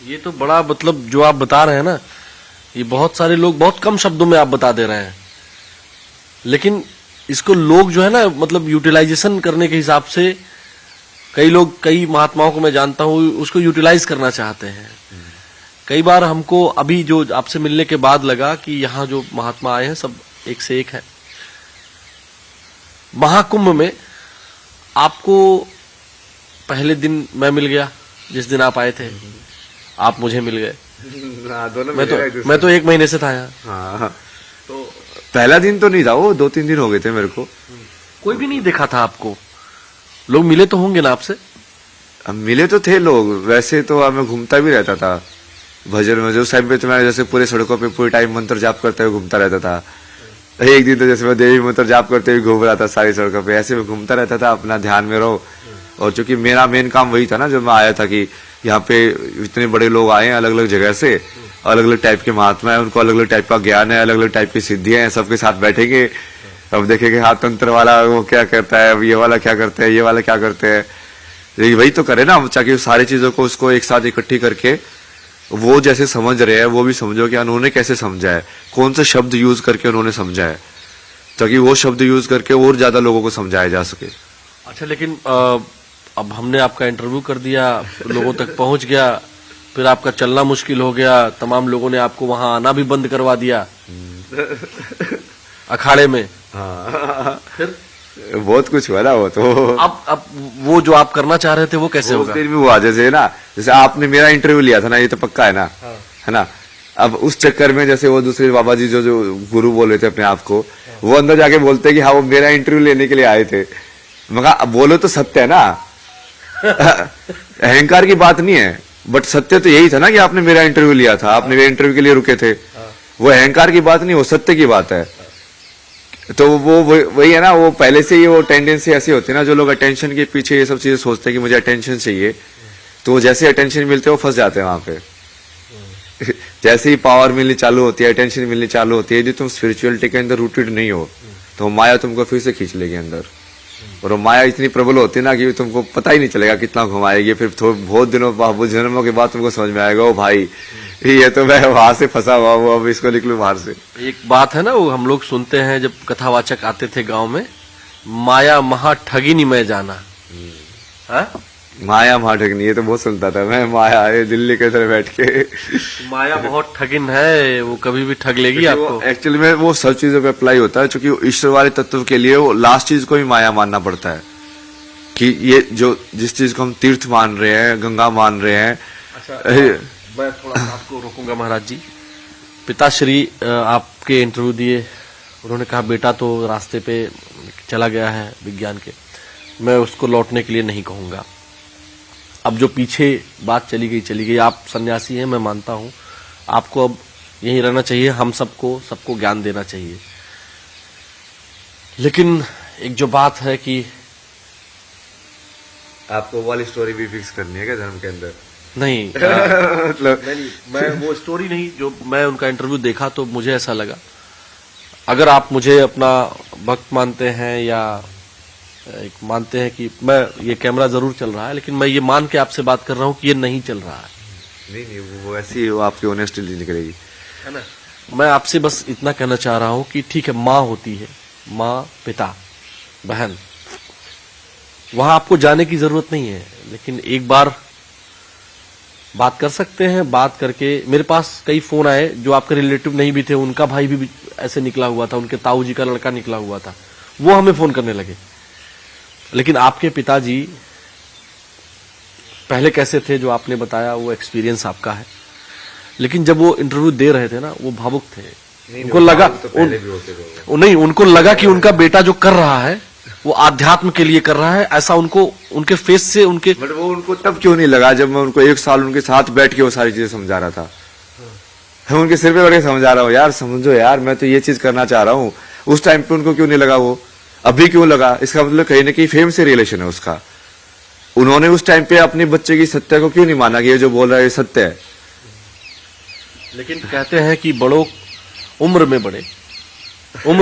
ये तो बड़ा मतलब जो आप बता रहे हैं ना, ये बहुत सारे लोग बहुत कम शब्दों में आप बता दे रहे हैं, लेकिन इसको लोग जो है ना मतलब यूटिलाइजेशन करने के हिसाब से कई लोग, कई महात्माओं को मैं जानता हूं उसको यूटिलाइज करना चाहते हैं। कई बार हमको अभी जो आपसे मिलने के बाद लगा कि यहाँ जो महात्मा आए हैं सब एक से एक है। महाकुंभ में आपको पहले दिन मैं मिल गया, जिस दिन आप आए थे आप मुझे मिल गए। दोनों मैं तो 1 महीने से था यहाँ। हाँ, तो पहला दिन तो नहीं था, वो 2-3 दिन हो गए थे मेरे को। कोई भी नहीं देखा था आपको, लोग मिले तो होंगे ना आपसे? मिले तो थे लोग, वैसे तो मैं घूमता भी रहता था भजन में। उस टाइम पे तो मैं जैसे पूरे सड़कों पे पूरे टाइम मंत्र जाप करते हुए घूमता रहता था। एक दिन तो जैसे मैं देवी मंत्र जाप करते हुए घूम रहा था सारी सड़कों पे, ऐसे में घूमता रहता था, अपना ध्यान में रहो। और चूंकि मेरा मेन काम वही था ना, जब मैं आया था कि यहाँ पे इतने बड़े लोग आए हैं अलग अलग जगह से, अलग अलग टाइप के महात्मा है, उनको अलग अलग टाइप का ज्ञान है, अलग अलग टाइप की सिद्धियां हैं, सबके साथ बैठेंगे, अब देखेंगे हाथ तंत्र वाला वो क्या करता है, ये वाला क्या करते हैं, ये वाला क्या करते हैं। वही तो करे ना, ताकि सारी चीजों को उसको एक साथ इकट्ठी करके वो जैसे समझ रहे हैं वो भी समझो कि उन्होंने कैसे समझा है, कौन से शब्द यूज करके उन्होंने समझा है, ताकि वो शब्द यूज करके और ज्यादा लोगों को समझाया जा सके। अच्छा, लेकिन अब हमने आपका इंटरव्यू कर दिया, लोगों तक पहुंच गया, फिर आपका चलना मुश्किल हो गया, तमाम लोगों ने आपको वहां आना भी बंद करवा दिया अखाड़े में। हाँ, फिर बहुत कुछ हुआ ना वो तो। अब वो जो आप करना चाह रहे थे वो कैसे होगा? फिर भी हुआ, जैसे ना, जैसे आपने मेरा इंटरव्यू लिया था ना, ये तो पक्का है ना। हाँ। है ना। अब उस चक्कर में जैसे वो दूसरे बाबा जी जो गुरु बोल रहे थे अपने आप को, वो अंदर जाके बोलते कि हाँ वो मेरा इंटरव्यू लेने के लिए आए थे। मगर बोलो तो सत्य है ना अहंकार की बात नहीं है, बट सत्य तो यही था ना कि आपने मेरा इंटरव्यू लिया था, आपने मेरे इंटरव्यू के लिए रुके थे। वो अहंकार की बात नहीं, वो सत्य की बात है। तो वो वही है ना, वो पहले से ही वो टेंडेंसी ऐसी होती है ना, जो लोग अटेंशन के पीछे ये सब चीजें सोचते हैं कि मुझे अटेंशन चाहिए, तो वो जैसे अटेंशन मिलते हैं वो फंस जाते हैं वहां पे जैसे ही पावर मिलनी चालू होती है, अटेंशन मिलनी चालू होती है, यदि तुम स्पिरिचुअलिटी के अंदर रूटेड नहीं हो तो माया तुमको फिर से खींच लेगी अंदर। और वो माया इतनी प्रबल होती है ना कि तुमको पता ही नहीं चलेगा कितना घुमाएगी। फिर बहुत दिनों बहुत जन्मों के बाद तुमको समझ में आएगा, ओ भाई ये तो मैं वहां से फंसा हुआ हूँ, अब इसको निकलूं बाहर से। एक बात है ना, वो हम लोग सुनते हैं जब कथावाचक आते थे गांव में, माया महा ठगिनी मैं जाना। हाँ? माया महा ठगिनी, ये तो बहुत सुनता था मैं, माया है दिल्ली के तरह बैठ के माया बहुत ठगिन है, वो कभी भी ठग लेगी आपको। एक्चुअली में वो सब चीजों पे अप्लाई होता है, क्योंकि ईश्वर वाले तत्व के लिए वो लास्ट चीज को ही माया मानना पड़ता है। कि ये जो जिस चीज को हम तीर्थ मान रहे हैं, गंगा मान रहे हैं। अच्छा, मैं थोड़ा आपको रोकूंगा महाराज जी। पिताश्री आपके इंटरव्यू दिए, उन्होंने कहा बेटा तो रास्ते पे चला गया है विज्ञान के, मैं उसको लौटने के लिए नहीं कहूंगा। अब जो पीछे बात चली गई, आप सन्यासी हैं मैं मानता हूं, आपको अब यहीं रहना चाहिए, हम सबको ज्ञान देना चाहिए। लेकिन एक जो बात है कि आपको वाली स्टोरी भी फिक्स करनी है क्या धर्म के अंदर? नहीं मतलब नहीं, मैं वो स्टोरी नहीं, जो मैं उनका इंटरव्यू देखा तो मुझे ऐसा लगा, अगर आप मुझे अपना भक्त मानते हैं या एक मानते हैं कि मैं, ये कैमरा जरूर चल रहा है लेकिन मैं ये मान के आपसे बात कर रहा हूं कि ये नहीं चल रहा है। नहीं वो ऐसी वो आपकी ऑनेस्टी निकलेगी, है ना। मैं आपसे बस इतना कहना चाह रहा हूं कि ठीक है, माँ होती है, माँ, पिता, बहन, वहां आपको जाने की जरूरत नहीं है, लेकिन एक बार बात कर सकते हैं। बात करके मेरे पास कई फोन आए जो आपके रिलेटिव नहीं भी थे, उनका भाई भी ऐसे निकला हुआ था, उनके ताऊ जी का लड़का निकला हुआ था, वो हमें फोन करने लगे। लेकिन आपके पिताजी पहले कैसे थे जो आपने बताया, वो एक्सपीरियंस आपका है, लेकिन जब वो इंटरव्यू दे रहे थे ना, वो भावुक थे। उनको लगा उनको लगा कि उनका बेटा जो कर रहा है वो आध्यात्म के लिए कर रहा है, ऐसा उनको उनके फेस से उनके। बट वो उनको तब क्यों नहीं लगा जब मैं उनको 1 साल उनके साथ बैठ के वो सारी चीजें समझा रहा था। मैं उनके सिर पे बैठ के समझा रहा हूँ, यार समझो यार, मैं तो ये चीज करना चाह रहा हूँ। उस टाइम पे उनको क्यों नहीं लगा, वो अभी क्यों लगा? इसका मतलब कहीं ना कहीं फेम से रिलेशन है उसका। उन्होंने उस टाइम पे अपने बच्चे की सत्य को क्यों नहीं माना कि ये जो बोल रहा है ये सत्य है? लेकिन कहते हैं कि बड़ों उम्र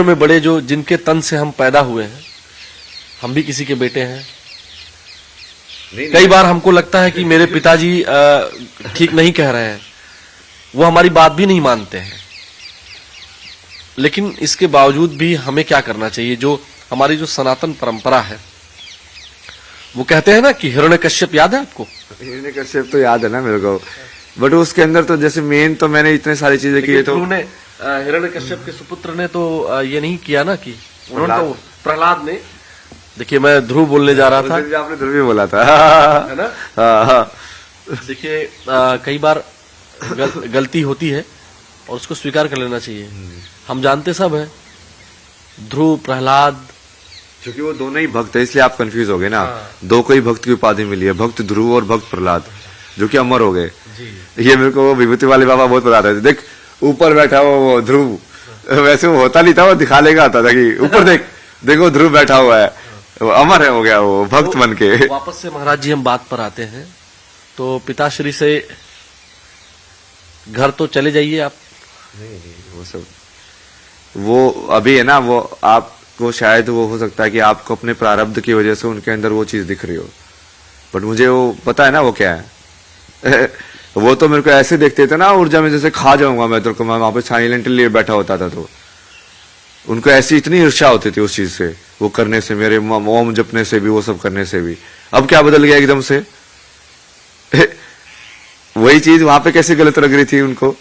में बड़े जो जिनके तन से हम पैदा हुए हैं, हम भी किसी के बेटे हैं, कई बार हमको लगता है कि मेरे पिताजी ठीक नहीं कह रहे हैं, वो हमारी बात भी नहीं मानते हैं, लेकिन इसके बावजूद भी हमें क्या करना चाहिए? जो हमारी जो सनातन परंपरा है, वो कहते हैं ना कि हिरण्यकश्यप याद है आपको? हिरण्यकश्यप तो याद है ना मेरे को, बट उसके अंदर तो जैसे मेन तो मैंने इतने सारी चीजें की है तो ध्रुव ने हिरण्यकश्यप के सुपुत्र ने तो ये नहीं किया ना कि उन्होंने तो प्रहलाद ने, देखिए मैं ध्रुव बोलने जा रहा था, आपने ध्रुव भी बोला था है ना? हाँ। देखिए कई बार गलती होती है और उसको स्वीकार कर लेना चाहिए। हम जानते सब है, ध्रुव प्रहलाद, क्योंकि वो दोनों ही भक्त है इसलिए आप कंफ्यूज हो गए ना। दो को ही भक्त की उपाधि मिली है, भक्त ध्रुव और भक्त प्रहलाद, जो कि अमर हो गए। ये मेरे को विभूति वाले बाबा बहुत बताते थे, देख ऊपर बैठा हुआ वो ध्रुव, वैसे वो होता नहीं था, वो दिखाने का आता था कि ऊपर देख, देखो ध्रुव बैठा हुआ है, वो अमर है, हो गया वो भक्त बन के। वापस से महाराज जी हम बात पर आते हैं, तो पिताश्री से घर तो चले जाइए आप। नहीं वो सब वो अभी है ना, वो आपको शायद वो हो सकता है कि आपको अपने प्रारब्ध की वजह से उनके अंदर वो चीज दिख रही हो, बट मुझे वो पता है ना वो क्या है। वो तो मेरे को ऐसे देखते थे ना ऊर्जा में जैसे खा जाऊंगा मैं, तो मैं वहां पे साइलेंटली बैठा होता था, तो उनको ऐसी इतनी ईर्ष्या होती थी उस चीज से, वो करने से, मेरे ओम जपने से भी, वो सब करने से भी। अब क्या बदल गया एकदम से? वही चीज वहां पे कैसे गलत लग रही थी उनको?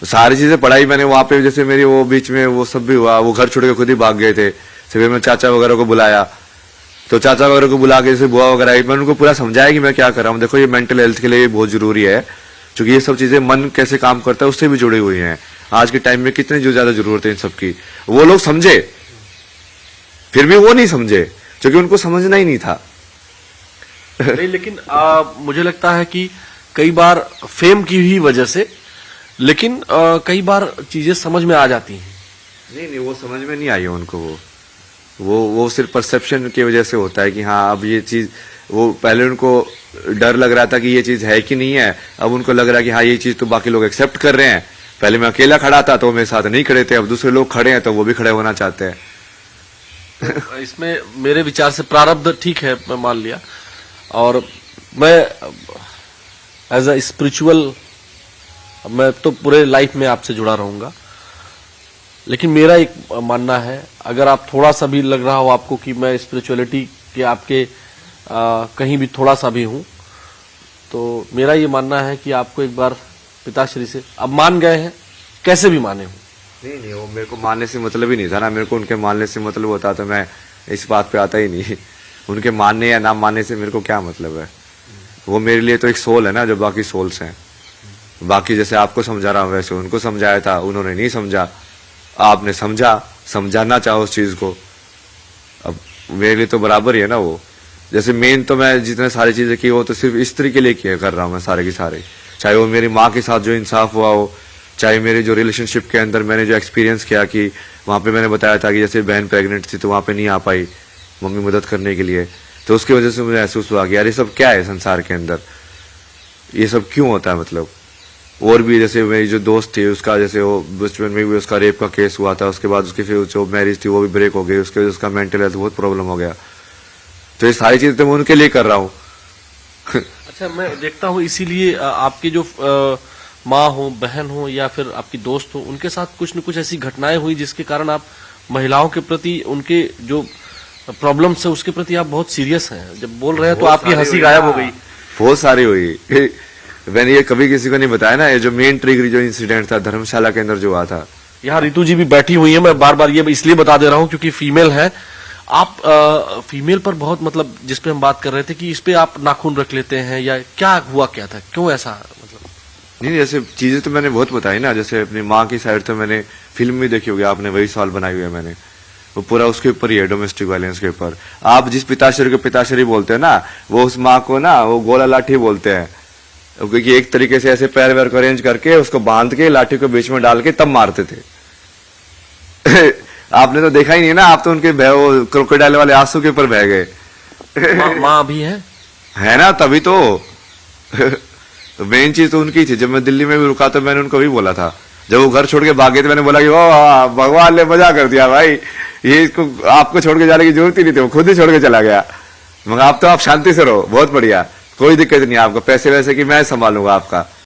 सारी चीजें पढ़ाई मैंने वहां पे, जैसे मेरी वो बीच में वो सब भी हुआ, वो घर छोड़ के खुद ही भाग गए थे, फिर मैं चाचा वगैरह को बुलाया, तो चाचा वगैरह को बुला के जैसे बुआ वगैरह आई, मैंने उनको पूरा समझाया कि मैं क्या कर रहा हूँ, देखो ये मेंटल हेल्थ के लिए बहुत जरूरी है, क्योंकि ये सब चीजें मन कैसे काम करता है उससे भी जुड़ी हुई हैं। आज के टाइम में कितनी जो ज्यादा जरूरत है इन सब की, वो लोग समझे, फिर भी वो नहीं समझे क्योंकि उनको समझना ही नहीं था। नहीं, लेकिन मुझे लगता है कि कई बार फेम की ही वजह से, लेकिन कई बार चीजें समझ में आ जाती हैं। नहीं वो समझ में नहीं आई है उनको, वो सिर्फ परसेप्शन की वजह से होता है कि हाँ अब ये चीज, वो पहले उनको डर लग रहा था कि ये चीज है कि नहीं है, अब उनको लग रहा है कि हाँ ये चीज तो बाकी लोग एक्सेप्ट कर रहे हैं। पहले मैं अकेला खड़ा था तो मेरे साथ नहीं खड़े थे, अब दूसरे लोग खड़े हैं तो वो भी खड़े होना चाहते हैं। तो इसमें मेरे विचार से प्रारब्ध ठीक है, मैं मान लिया, और मैं एज अ स्पिरिचुअल मैं तो पूरे लाइफ में आपसे जुड़ा रहूंगा, लेकिन मेरा एक मानना है, अगर आप थोड़ा सा भी लग रहा हो आपको कि मैं स्पिरिचुअलिटी के आपके कहीं भी थोड़ा सा भी हूं, तो मेरा ये मानना है कि आपको एक बार पिताश्री से, अब मान गए हैं, कैसे भी माने हो। नहीं वो मेरे को मानने से मतलब ही नहीं था ना, मेरे को उनके मानने से मतलब होता तो मैं इस बात पे आता ही नहीं। उनके मानने या ना मानने से मेरे को क्या मतलब है? वो मेरे लिए तो एक सोल है ना, जो बाकी सोल्स हैं। बाकी जैसे आपको समझा रहा हूं वैसे उनको समझाया था, उन्होंने नहीं समझा, आपने समझा, समझाना चाहो उस चीज को, अब मेरे लिए तो बराबर ही है ना वो। जैसे मेन तो मैं जितने सारी चीजें की वो तो सिर्फ स्त्री के लिए किया कर रहा हूं मैं सारे की सारे, चाहे वो मेरी माँ के साथ जो इंसाफ हुआ हो, चाहे मेरे जो रिलेशनशिप के अंदर मैंने जो एक्सपीरियंस किया कि वहां पे मैंने बताया था कि जैसे बहन प्रेग्नेंट थी तो वहां पे नहीं आ पाई मम्मी मदद करने के लिए, तो उसकी वजह से मुझे महसूस हुआ कि यार ये सब क्या है संसार के अंदर, ये सब क्यों होता है मतलब। और भी जैसे मेरी जो दोस्त थी उसका, जैसे वो बचपन में भी उसका रेप का केस हुआ था, उसके बाद उसकी फिर जो मैरिज थी वो भी ब्रेक हो गई, उसके वजह उसका मेंटल हेल्थ बहुत प्रॉब्लम हो गया, तो ये सारी चीजें तो मैं उनके लिए कर रहा हूँ। अच्छा, मैं देखता हूँ इसीलिए आपके जो माँ हो, बहन हो या फिर आपकी दोस्त हो, उनके साथ कुछ न कुछ ऐसी घटनाएं हुई जिसके कारण आप महिलाओं के प्रति, उनके जो प्रॉब्लम्स है उसके प्रति आप बहुत सीरियस हैं। जब बोल रहे हैं तो आपकी हंसी गायब हो गई। बहुत सारी हुई, मैंने ये कभी किसी को नहीं बताया ना, ये जो मेन ट्रिगर जो इंसिडेंट था धर्मशाला के अंदर जो हुआ था। यहाँ रितु जी भी बैठी हुई है, मैं बार बार ये इसलिए बता दे रहा हूँ क्योंकि फीमेल है। आप फीमेल पर बहुत, मतलब जिस पे हम बात कर रहे थे कि इस पे आप नाखून रख लेते हैं, या क्या हुआ, क्या था, क्यों ऐसा, मतलब? नहीं जैसे चीजें तो मैंने बहुत बताई ना, जैसे अपनी माँ की साइड तो मैंने फिल्म भी देखी होगी आपने, वही सवाल बनाई हुई है मैंने, वो पूरा उसके ऊपर ही है, डोमेस्टिक वायलेंस के ऊपर। आप जिस पिताश्री को पिताश्री बोलते हैं ना, वो उस माँ को ना वो गोला लाठी बोलते हैं, क्योंकि एक तरीके से ऐसे पैर वैर को अरेंज करके उसको बांध के लाठी को बीच में डाल के तब मारते थे। आपने तो देखा ही नहीं ना, आप तो उनके क्रोकोडाइल वाले आंसू के ऊपर बह गए। माँ भी है ना, तभी तो मेन चीज तो उनकी थी। जब मैं दिल्ली में भी रुका तो मैंने उनको भी बोला था, जब वो घर छोड़ के भागे तो मैंने बोला कि ओ भगवान ने मजा कर दिया भाई, ये इसको आपको छोड़ के जाने की जरूरत ही नहीं थी, वो खुद ही छोड़ के चला गया। मगर आप तो आप शांति से रहो, बहुत बढ़िया, कोई दिक्कत नहीं है आपको, पैसे वैसे की मैं संभालूंगा आपका।